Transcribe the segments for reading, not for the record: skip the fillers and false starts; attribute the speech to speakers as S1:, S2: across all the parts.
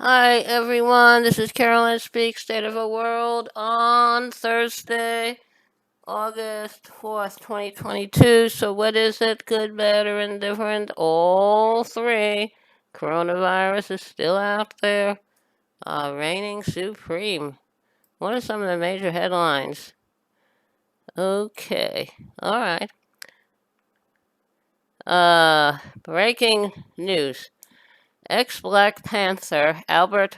S1: Hi everyone, this is Carolyn Speaks State of the World on Thursday, August 4th, 2022. So, what is it? Good, bad, or indifferent? All three. Coronavirus is still out there, reigning supreme. What are some of the major headlines? Okay, alright. Breaking news. Ex Black Panther Albert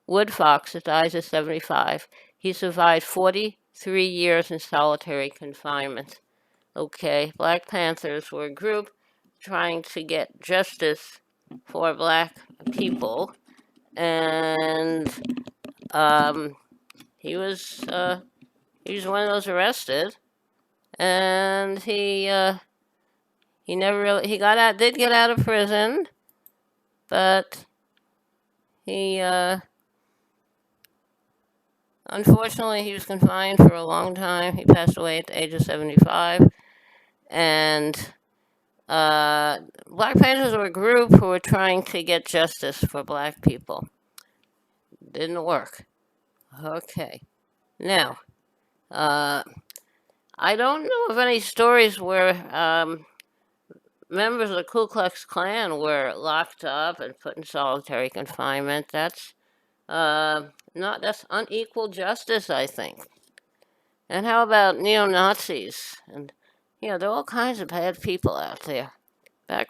S1: Woodfox dies at 75. He survived 43 years in solitary confinement. Okay, Black Panthers were a group trying to get justice for black people, and um, he was he was one of those arrested, and he never really he got out did get out of prison, but he unfortunately, he was confined for a long time. He passed away at the age of 75. And Black Panthers were a group who were trying to get justice for black people. Didn't work. Okay. Now, uh, I don't know of any stories where members of the Ku Klux Klan were locked up and put in solitary confinement. That's unequal justice, I think. And how about neo Nazis? And there are all kinds of bad people out there.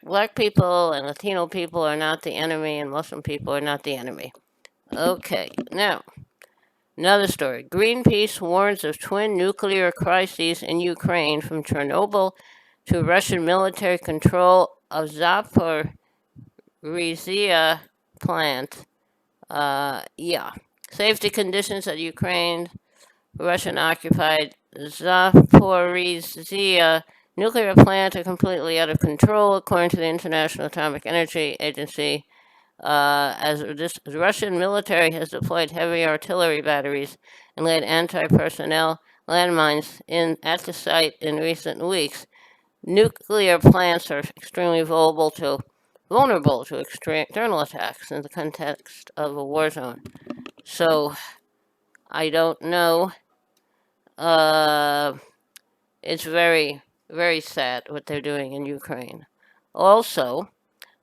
S1: Black people and Latino people are not the enemy, and Muslim people are not the enemy. Okay, now, another story. Greenpeace warns of twin nuclear crises in Ukraine, from Chernobyl to Russian military control of Zaporizhia plant. Yeah. Safety conditions at Ukraine Russian-occupied Zaporizhia nuclear plant are completely out of control, according to the International Atomic Energy Agency. As this Russian military has deployed heavy artillery batteries and laid anti-personnel landmines at the site in recent weeks. Nuclear plants are extremely vulnerable to external attacks in the context of a war zone. So I don't know. Uh, it's very, very sad what they're doing in Ukraine. Also,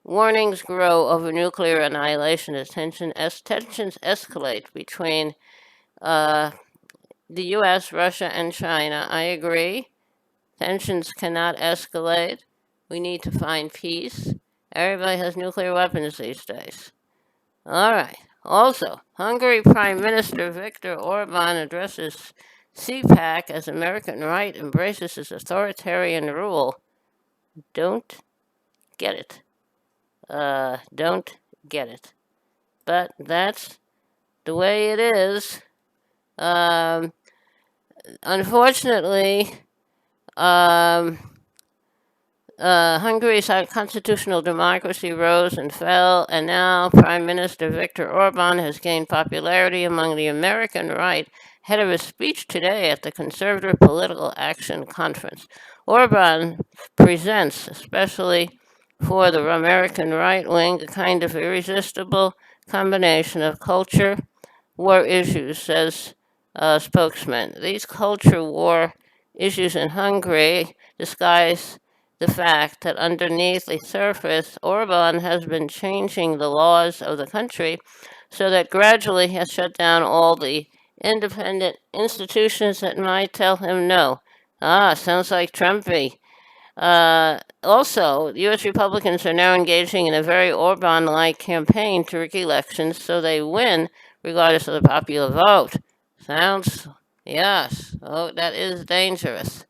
S1: warnings grow over nuclear annihilation as tensions escalate between uh, the U.S., Russia, and China. I agree. Tensions cannot escalate. We need to find peace. Everybody has nuclear weapons these days. All right. Also, Hungary Prime Minister Viktor Orban addresses CPAC as American right embraces his authoritarian rule. Don't get it. Don't get it. But that's the way it is. Um, Unfortunately, um, Hungary's constitutional democracy rose and fell, and now Prime Minister Viktor Orban has gained popularity among the American right ahead of his speech today at the Conservative Political Action Conference. Orban presents, especially for the American right wing, a kind of irresistible combination of culture, war issues, says a spokesman. These culture war issues in Hungary disguise the fact that underneath the surface, Orban has been changing the laws of the country so that gradually he has shut down all the independent institutions that might tell him no. Ah, sounds like Trumpy. Also, U.S. Republicans are now engaging in a very Orban like campaign to rig elections so they win regardless of the popular vote. Sounds, yes. Oh, that is dangerous.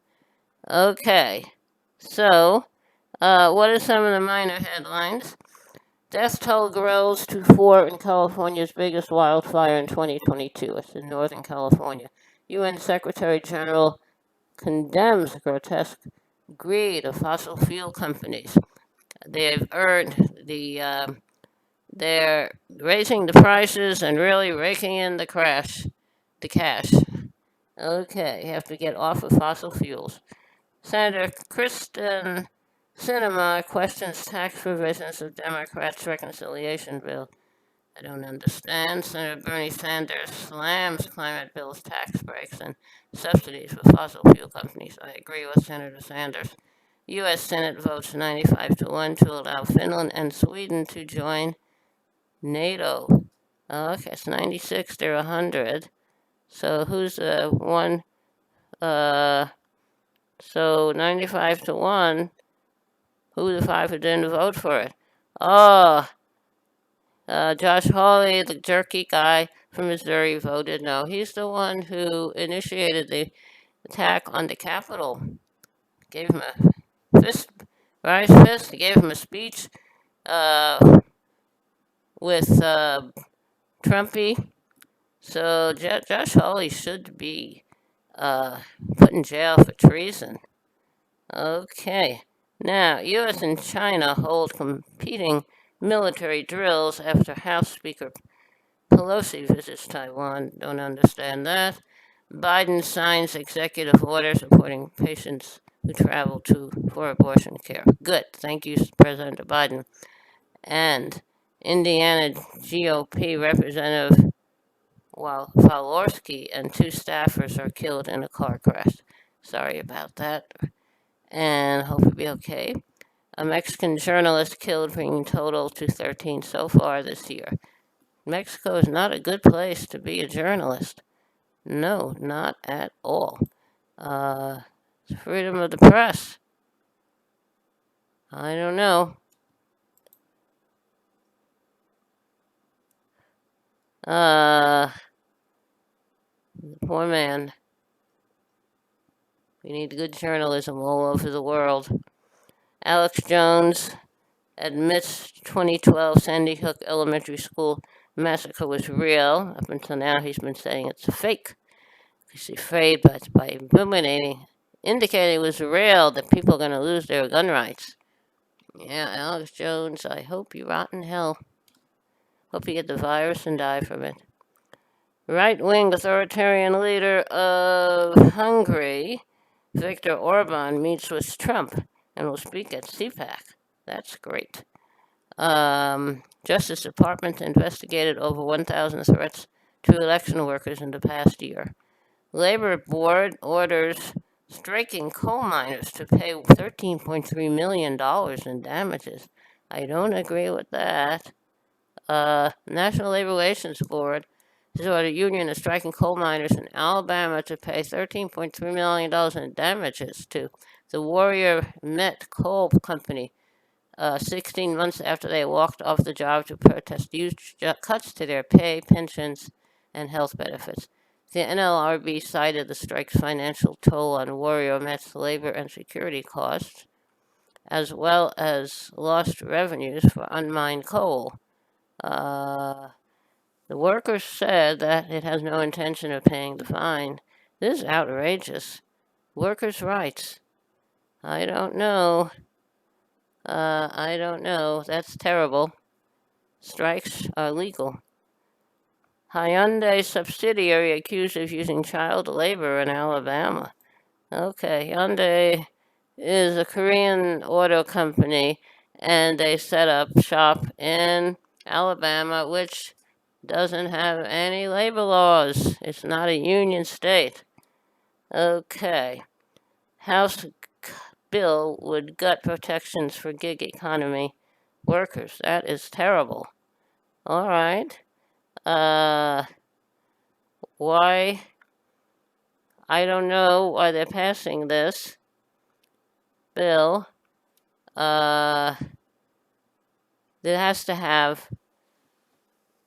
S1: Okay. So, what are some of the minor headlines? Death toll grows to 4 in California's biggest wildfire in 2022. It's in Northern California. UN Secretary General condemns grotesque greed of fossil fuel companies. They've earned they're raising the prices and really raking in the cash. Okay, you have to get off of fossil fuels. Senator Kristen Sinema questions tax provisions of Democrats' reconciliation bill. I don't understand. Senator Bernie Sanders slams climate bills, tax breaks, and subsidies for fossil fuel companies. I agree with Senator Sanders. U.S. Senate votes 95 to 1 to allow Finland and Sweden to join NATO. Okay, it's 96 to 100. So who's the one? Uh, so 95 to 1. Who the five who didn't vote for it? Oh, Josh Hawley, the jerky guy from Missouri, voted no. He's the one who initiated the attack on the Capitol. Gave him a fist, right fist. He gave him a speech uh, with Trumpy. So Josh Hawley should be uh, put in jail for treason. Okay. Now, U.S. and China hold competing military drills after House Speaker Pelosi visits Taiwan. Don't understand that. Biden signs executive order supporting patients who travel for abortion care. Good. Thank you, President Biden. And Indiana GOP Representative Walorski and two staffers are killed in a car crash. Sorry about that. And hope you'll be okay. A Mexican journalist killed, bringing total to 13 so far this year. Mexico is not a good place to be a journalist. No, not at all. Uh, freedom of the press. I don't know. Uh, poor man. We need good journalism all over the world. Alex Jones admits 2012 Sandy Hook Elementary School massacre was real. Up until now, he's been saying it's a fake. He's afraid, but by indicating it was real, that people are going to lose their gun rights. Yeah, Alex Jones, I hope you rot in hell. Hope you get the virus and die from it. Right-wing authoritarian leader of Hungary, Viktor Orban, meets with Trump and will speak at CPAC. That's great. Justice Department investigated over 1,000 threats to election workers in the past year. Labor Board orders striking coal miners to pay $13.3 million in damages. I don't agree with that. National Labor Relations Board has ordered a union of striking coal miners in Alabama to pay $13.3 million in damages to the Warrior Met Coal Company 16 months after they walked off the job to protest huge cuts to their pay, pensions, and health benefits. The NLRB cited the strike's financial toll on Warrior Met's labor and security costs, as well as lost revenues for unmined coal. The workers said that it has no intention of paying the fine. This is outrageous. Workers' rights. I don't know. I don't know. That's terrible. Strikes are legal. Hyundai subsidiary accused of using child labor in Alabama. Okay, Hyundai is a Korean auto company, and they set up shop in Alabama, which doesn't have any labor laws. It's not a union state. Okay, House bill would gut protections for gig economy workers. That is terrible. All right. Uh, why? I don't know why they're passing this bill. Uh, that has to have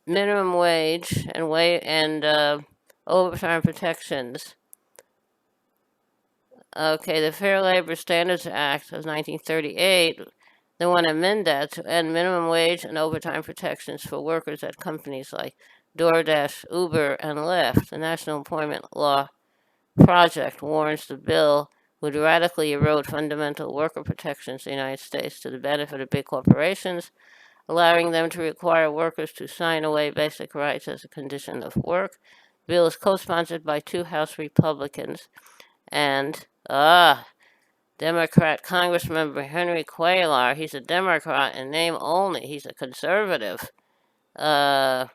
S1: minimum wage and overtime protections. Okay, the Fair Labor Standards Act of 1938, they want to amend that to end minimum wage and overtime protections for workers at companies like DoorDash, Uber, and Lyft. The National Employment Law Project warns the bill would radically erode fundamental worker protections in the United States to the benefit of big corporations, allowing them to require workers to sign away basic rights as a condition of work. The bill is co-sponsored by two House Republicans and Democrat Congressmember Henry Cuellar. He's a Democrat in name only. He's a conservative. Uh,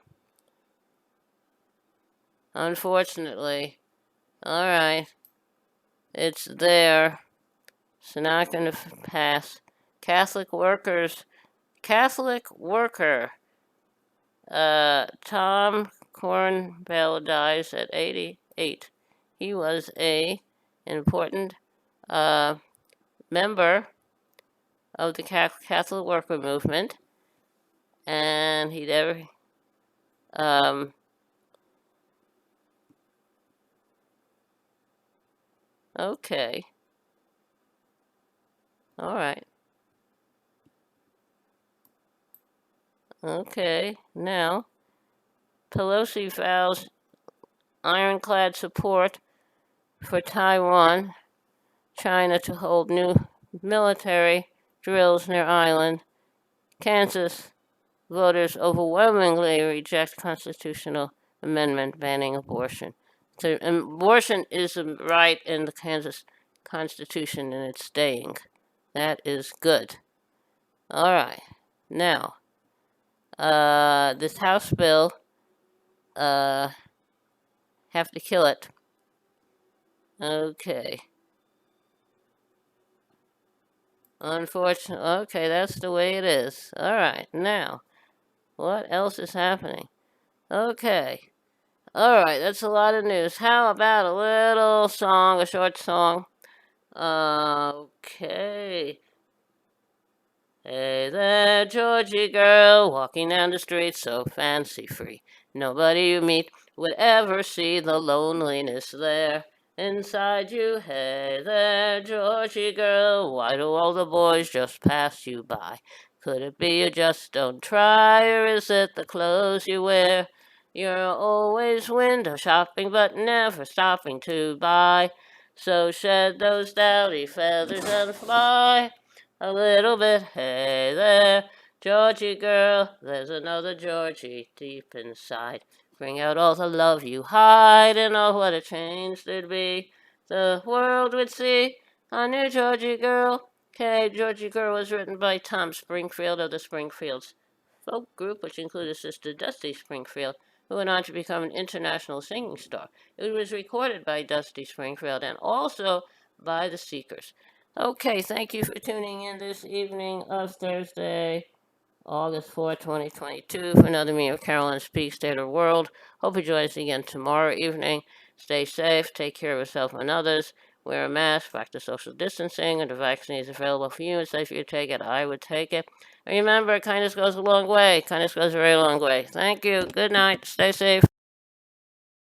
S1: unfortunately. All right, it's there. It's not going to pass. Catholic workers, Catholic worker, Tom Cornbell dies at 88. He was a important uh, member of the Catholic worker movement, and he never. Um, okay, all right, okay. Now, Pelosi vows ironclad support for Taiwan, China to hold new military drills near island. Kansas voters overwhelmingly reject constitutional amendment banning abortion. So abortion is a right in the Kansas Constitution and it's staying. That is good. All right. Now, this House bill, uh, have to kill it. Okay. Unfortunately, okay, that's the way it is. All right. Now, what else is happening? Okay. All right, that's a lot of news. How about a little song, a short song? Okay. Hey there, Georgie girl, walking down the street so fancy free. Nobody you meet would ever see the loneliness there inside you. Hey there, Georgie girl, why do all the boys just pass you by? Could it be you just don't try, or is it the clothes you wear? You're always window shopping, but never stopping to buy. So shed those dowdy feathers and fly a little bit. Hey there, Georgie girl, there's another Georgie deep inside. Bring out all the love you hide, and oh, what a change there'd be. The world would see a new Georgie girl. Okay, Georgie Girl was written by Tom Springfield of the Springfields folk group, which included Sister Dusty Springfield, who went on to become an international singing star. It was recorded by Dusty Springfield and also by the Seekers. Okay, thank you for tuning in this evening of Thursday, August 4th, 2022, for another meeting of Carolyn Speaks State of the World. Hope you join us again tomorrow evening. Stay safe, take care of yourself and others, wear a mask, practice social distancing, and the vaccine is available for you. It's safe for you to take it. I would take it. And remember, kindness goes a long way. Kindness goes a very long way. Thank you. Good night. Stay safe.